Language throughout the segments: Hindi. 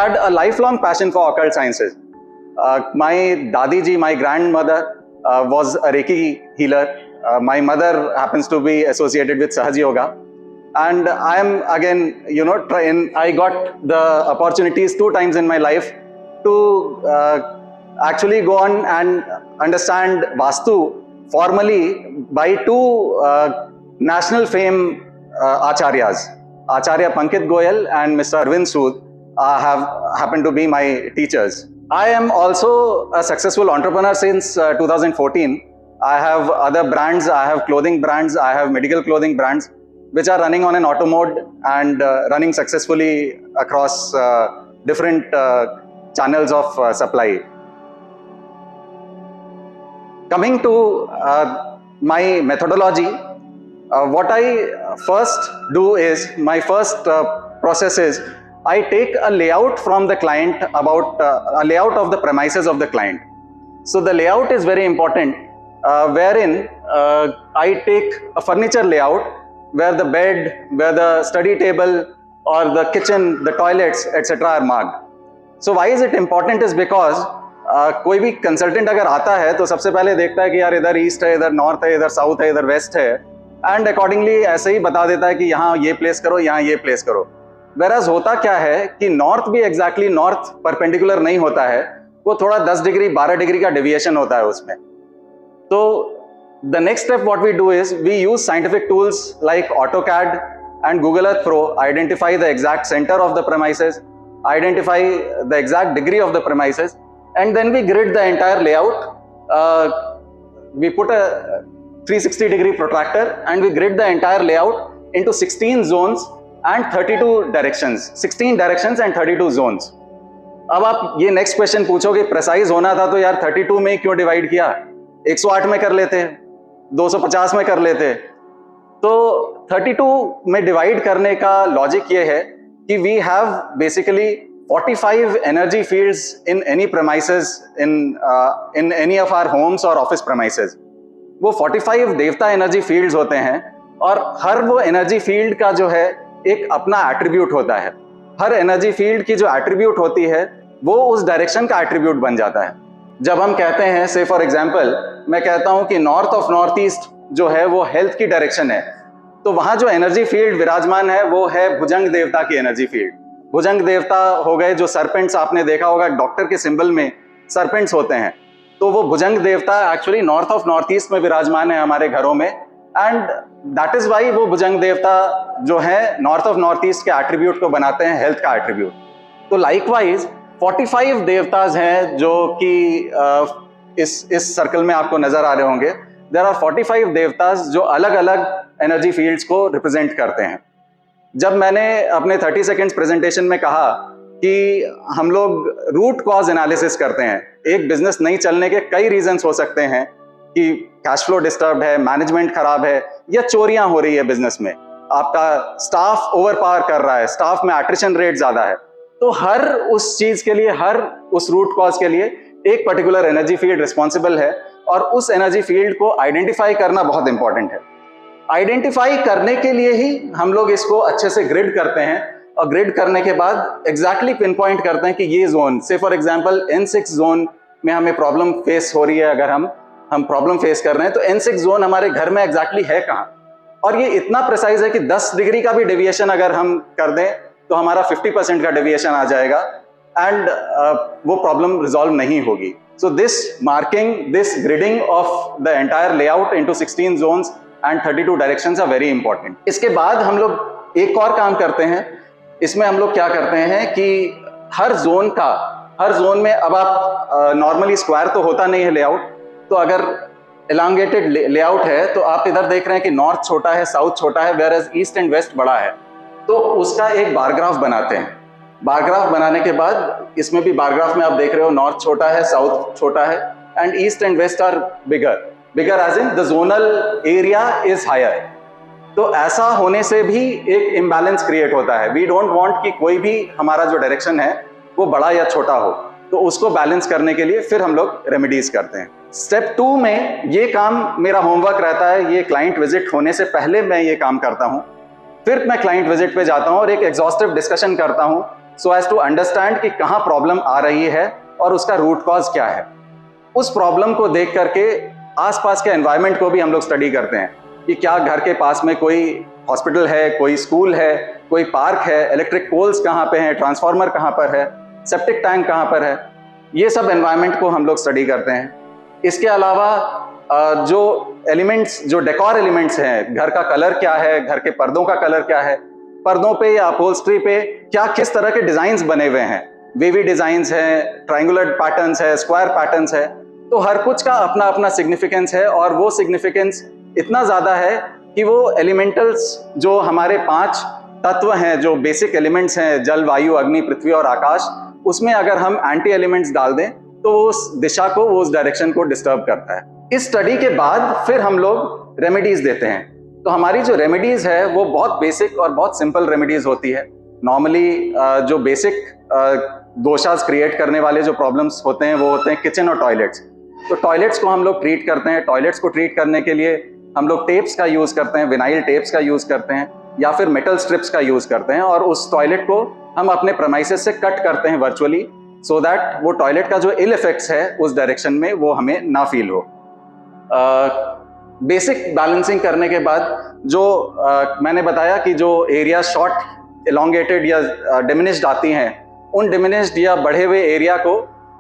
had a lifelong passion for occult sciences. My Dadi ji, my grandmother, was a Reiki healer. My mother happens to be associated with Sahaj Yoga. And I am again, I got the opportunities 2 times in my life to actually go on and understand Vastu formally by 2 national fame acharyas. Acharya Pankit Goyal and Mr. Arvind Sood have happened to be my teachers. I am also a successful entrepreneur since 2014. I have other brands, I have clothing brands, I have medical clothing brands which are running on an auto mode and running successfully across different channels of supply. Coming to my methodology, what I first do is, my first process is, I take a layout from the client about a layout of the premises of the client. So the layout is very important, wherein I take a furniture layout where the bed, where the study table or the kitchen, the toilets, etc. are marked. So why is it important is because कोई भी कंसल्टेंट अगर आता है तो सबसे पहले देखता है कि यार इधर ईस्ट है, इधर नॉर्थ है, इधर साउथ है, इधर वेस्ट है, एंड अकॉर्डिंगली ऐसे ही बता देता है कि यहाँ ये प्लेस करो, यहाँ ये प्लेस करो. वेराज होता क्या है कि नॉर्थ भी एग्जैक्टली नॉर्थ परपेंडिकुलर नहीं होता है, वो थोड़ा 10 डिग्री 12 डिग्री का डेविएशन होता है उसमें. तो the next step what we do is we use scientific tools like AutoCAD and Google Earth Pro, identify the exact centre of the premises, identify the exact degree of the premises, and then we grid the entire layout. We put a 360 degree protractor and we grid the entire layout into 16 zones and 32 directions, 16 directions and 32 zones. अब आप ये नेक्स्ट क्वेश्चन पूछोगे, प्रेसाइज होना था तो यार 32 में क्यों डिवाइड किया, 108 में कर लेते, 250 में कर लेते. तो 32 में डिवाइड करने का लॉजिक ये है कि we have basically 45 energy fields in any premises in any of our homes और ऑफिस प्रेमाइसेस. वो 45 देवता एनर्जी फील्ड्स होते हैं और हर वो एनर्जी फील्ड का जो है एक अपना एट्रीब्यूट होता है. हर एनर्जी फील्ड की जो एट्रीब्यूट होती है वो उस डायरेक्शन का एट्रीब्यूट बन जाता है. जब हम कहते हैं, से फॉर एग्जांपल मैं कहता हूं कि नॉर्थ ऑफ नॉर्थ ईस्ट जो है वो हेल्थ की डायरेक्शन है, तो वहां जो एनर्जी फील्ड विराजमान है वो है भुजंग देवता की एनर्जी फील्ड. भुजंग देवता हो गए जो सर्पेंट्स, आपने देखा होगा डॉक्टर के सिंबल में सर्पेंट्स होते हैं, तो वो भुजंग देवता actually north of north east में विराजमान है हमारे घरों में, एंड दैट इज वाई वो भुजंग देवता जो है नॉर्थ ऑफ नॉर्थ ईस्ट के एट्रीब्यूट को बनाते हैं हेल्थ का एट्रीब्यूट. तो लाइकवाइज 45 देवताज हैं जो कि इस सर्कल में आपको नजर आ रहे होंगे. देयर आर 45 देवताज जो अलग अलग एनर्जी फील्ड्स को रिप्रेजेंट करते हैं. जब मैंने अपने 30 सेकेंड्स प्रेजेंटेशन में कहा कि हम लोग रूट कॉज एनालिसिस करते हैं, एक बिजनेस नहीं चलने के कई रीजंस हो सकते हैं कि कैश फ्लो डिस्टर्ब है, मैनेजमेंट खराब है, या चोरियां हो रही है बिजनेस में, आपका स्टाफ ओवर पावर कर रहा है, स्टाफ में एट्रिशन रेट ज्यादा है. तो हर उस चीज के लिए, हर उस रूट कॉज के लिए एक पर्टिकुलर एनर्जी फील्ड रिस्पॉन्सिबल है, और उस एनर्जी फील्ड को आइडेंटिफाई करना बहुत इंपॉर्टेंट है. आइडेंटिफाई करने के लिए ही हम लोग इसको अच्छे से ग्रिड करते हैं, और ग्रिड करने के बाद एग्जैक्टली पिन पॉइंट करते हैं कि ये जोन, से फॉर एग्जांपल N6 जोन में हमें प्रॉब्लम फेस हो रही है. अगर हम प्रॉब्लम फेस कर रहे हैं तो N6 जोन हमारे घर में एग्जैक्टली है कहाँ, और ये इतना प्रिसाइज है कि 10 डिग्री का भी डेविएशन अगर हम कर दें तो हमारा 50% का डेविएशन आ जाएगा, एंड वो प्रॉब्लम रिजॉल्व नहीं होगी. So this marking, this gridding of the entire layout into 16 zones and 32 directions are very important. इसके बाद हम लोग एक और काम करते हैं. इसमें हम लोग क्या करते हैं कि हर जोन में, अब आप नॉर्मली स्क्वायर तो होता नहीं है लेआउट, तो अगर एलांगेटेड लेआउट है तो आप इधर देख रहे हैं कि नॉर्थ छोटा है, साउथ छोटा है, वेयर ईस्ट एंड वेस्ट बड़ा है, तो उसका एक बार ग्राफ बनाते हैं. बार ग्राफ बनाने के बाद, इसमें भी बार ग्राफ में आप देख रहे हो नॉर्थ छोटा है, साउथ छोटा है, and east and west are bigger as in the zonal area is higher. तो ऐसा होने से भी एक इम्बैलेंस क्रिएट होता है. वी डोंट वांट कि कोई भी हमारा जो डायरेक्शन है वो बड़ा या छोटा हो, तो उसको बैलेंस करने के लिए फिर हम लोग रेमेडीज करते हैं. स्टेप 2 में ये काम मेरा होमवर्क रहता है. ये क्लाइंट विजिट होने से पहले मैं ये काम करता हूँ. फिर मैं क्लाइंट विजिट पे जाता हूँ और एक एग्जॉस्टिव डिस्कशन करता हूँ सो एज टू अंडरस्टैंड कि कहाँ प्रॉब्लम आ रही है और उसका रूट कॉज क्या है। उस प्रॉब्लम को देख करके आसपास के एनवायरनमेंट को भी हम लोग स्टडी करते हैं कि क्या घर के पास में कोई हॉस्पिटल है, कोई स्कूल है, कोई पार्क है, इलेक्ट्रिक पोल्स कहाँ पे हैं, ट्रांसफार्मर कहाँ पर है, सेप्टिक टैंक कहाँ पर है। ये सब एनवायरनमेंट को हम लोग स्टडी करते हैं। इसके अलावा जो एलिमेंट्स, जो डेकोर एलिमेंट्स हैं, घर का कलर क्या है, घर के पर्दों का कलर क्या है, पर्दों पे या अपहोल्स्ट्री पे क्या किस तरह के डिजाइन्स बने हुए हैं, वेवी डिजाइन्स हैं, ट्रायंगुलर पैटर्न्स है, स्क्वायर पैटर्न्स है। तो हर कुछ का अपना अपना सिग्निफिकेंस है और वो सिग्निफिकेंस इतना ज्यादा है कि वो एलिमेंटल्स जो हमारे 5 तत्व हैं, जो बेसिक एलिमेंट्स हैं, जल, वायु, अग्नि, पृथ्वी और आकाश, उसमें अगर हम एंटी एलिमेंट्स डाल दें तो वो उस दिशा को, वो उस डायरेक्शन को डिस्टर्ब करता है। इस स्टडी के बाद फिर हम लोग रेमेडीज देते हैं। तो हमारी जो रेमेडीज है वो बहुत बेसिक और बहुत सिंपल रेमेडीज होती है। नॉर्मली जो बेसिक दोषास क्रिएट करने वाले जो प्रॉब्लम्स होते हैं वो होते हैं किचन और टॉयलेट्स। तो टॉयलेट्स को हम लोग ट्रीट करते हैं। टॉयलेट्स को ट्रीट करने के लिए हम लोग टेप्स का यूज करते हैं, विनाइल टेप्स का यूज करते हैं या फिर मेटल स्ट्रिप्स का यूज करते हैं, और उस टॉयलेट को हम अपने प्रेमाइसेस से कट करते हैं वर्चुअली, सो दैट वो टॉयलेट का जो इल इफेक्ट्स है उस डायरेक्शन में वो हमें ना फील हो। बेसिक बैलेंसिंग करने के बाद जो मैंने बताया कि जो एरिया शॉर्ट, एलोंगेटेड या डिमिनिश्ड आती हैं, उन डिमिनिश्ड या बढ़े हुए एरिया को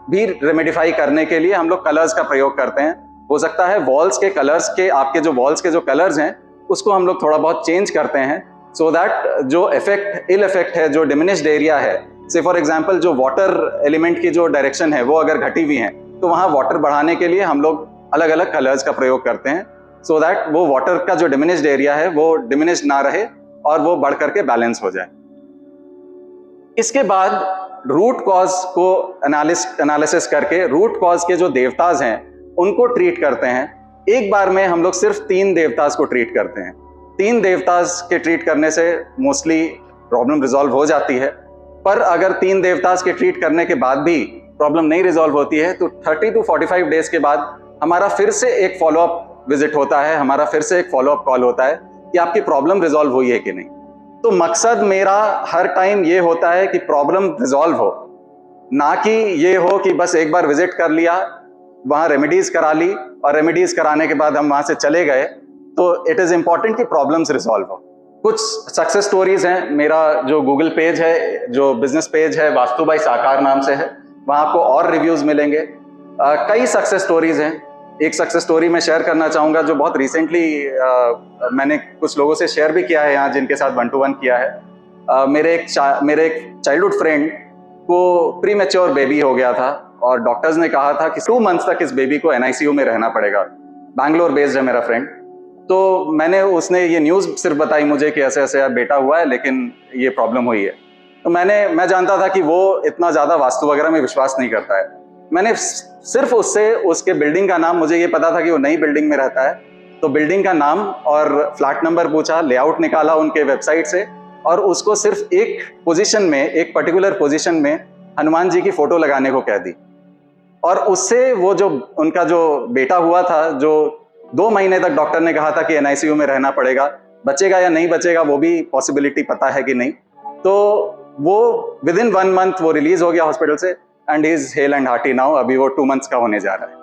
भी रेमेडिफाई करने के लिए हम लोग कलर्स का प्रयोग करते हैं। हो सकता है वॉल्स के कलर्स के, आपके जो वॉल्स के जो कलर्स हैं उसको हम लोग थोड़ा बहुत चेंज करते हैं, सो दैट जो इफेक्ट, इल इफेक्ट है, जो डिमिनिश्ड एरिया है, से फॉर एग्जांपल जो वाटर एलिमेंट की जो डायरेक्शन है वो अगर घटी हुई है तो वहाँ वाटर बढ़ाने के लिए हम लोग अलग अलग कलर्स का प्रयोग करते हैं, सो दैट वो वाटर का जो डिमिनिश्ड एरिया है वो डिमिनिश्ड ना रहे और वो बढ़ करके बैलेंस हो जाए। इसके बाद रूट कॉज को एनालिसिस करके रूट कॉज के जो देवताज हैं उनको ट्रीट करते हैं। एक बार में हम लोग सिर्फ 3 देवताज को ट्रीट करते हैं। 3 देवताज के ट्रीट करने से मोस्टली प्रॉब्लम रिजॉल्व हो जाती है, पर अगर 3 देवताज के ट्रीट करने के बाद भी प्रॉब्लम नहीं रिजॉल्व होती है तो 30 to 45 डेज के बाद हमारा फिर से एक फॉलोअप विजिट होता है, हमारा फिर से एक फॉलोअप कॉल होता है कि आपकी प्रॉब्लम रिजॉल्व हुई है कि नहीं। तो मकसद मेरा हर टाइम ये होता है कि प्रॉब्लम रिजॉल्व हो, ना कि ये हो कि बस एक बार विजिट कर लिया, वहाँ रेमेडीज करा ली और रेमेडीज कराने के बाद हम वहाँ से चले गए। तो इट इज़ इम्पॉर्टेंट कि प्रॉब्लम्स रिजॉल्व हो। कुछ सक्सेस स्टोरीज हैं। मेरा जो गूगल पेज है, जो बिजनेस पेज है, वास्तु बाई साकार नाम से है, वहाँ आपको और रिव्यूज मिलेंगे। कई सक्सेस स्टोरीज हैं। एक सक्सेस स्टोरी मैं शेयर करना चाहूँगा जो बहुत रिसेंटली मैंने कुछ लोगों से शेयर भी किया है यहाँ, जिनके साथ 1-to-1 किया है। मेरे एक चाइल्डहुड फ्रेंड को प्रीमेच्योर बेबी हो गया था और डॉक्टर्स ने कहा था कि 2 मंथ्स तक इस बेबी को NICU में रहना पड़ेगा। बैंगलोर बेस्ड है मेरा फ्रेंड। तो उसने ये न्यूज़ सिर्फ बताई मुझे कि ऐसे ऐसे बेटा हुआ है लेकिन ये प्रॉब्लम हुई है। तो मैं जानता था कि वो इतना ज़्यादा वास्तु वगैरह में विश्वास नहीं करता है। मैंने सिर्फ उससे उसके बिल्डिंग का नाम, मुझे ये पता था कि वो नई बिल्डिंग में रहता है, तो बिल्डिंग का नाम और फ्लैट नंबर पूछा, लेआउट निकाला उनके वेबसाइट से, और उसको सिर्फ एक पोजीशन में, एक पर्टिकुलर पोजीशन में हनुमान जी की फोटो लगाने को कह दी। और उससे वो जो उनका जो बेटा हुआ था, जो 2 महीने तक डॉक्टर ने कहा था कि NICU में रहना पड़ेगा, बचेगा या नहीं बचेगा वो भी पॉसिबिलिटी पता है कि नहीं, तो वो विदिन 1 मंथ वो रिलीज हो गया हॉस्पिटल से and he is hello and hearty now. अभी वो 2 मंथ्स का होने जा रहा है।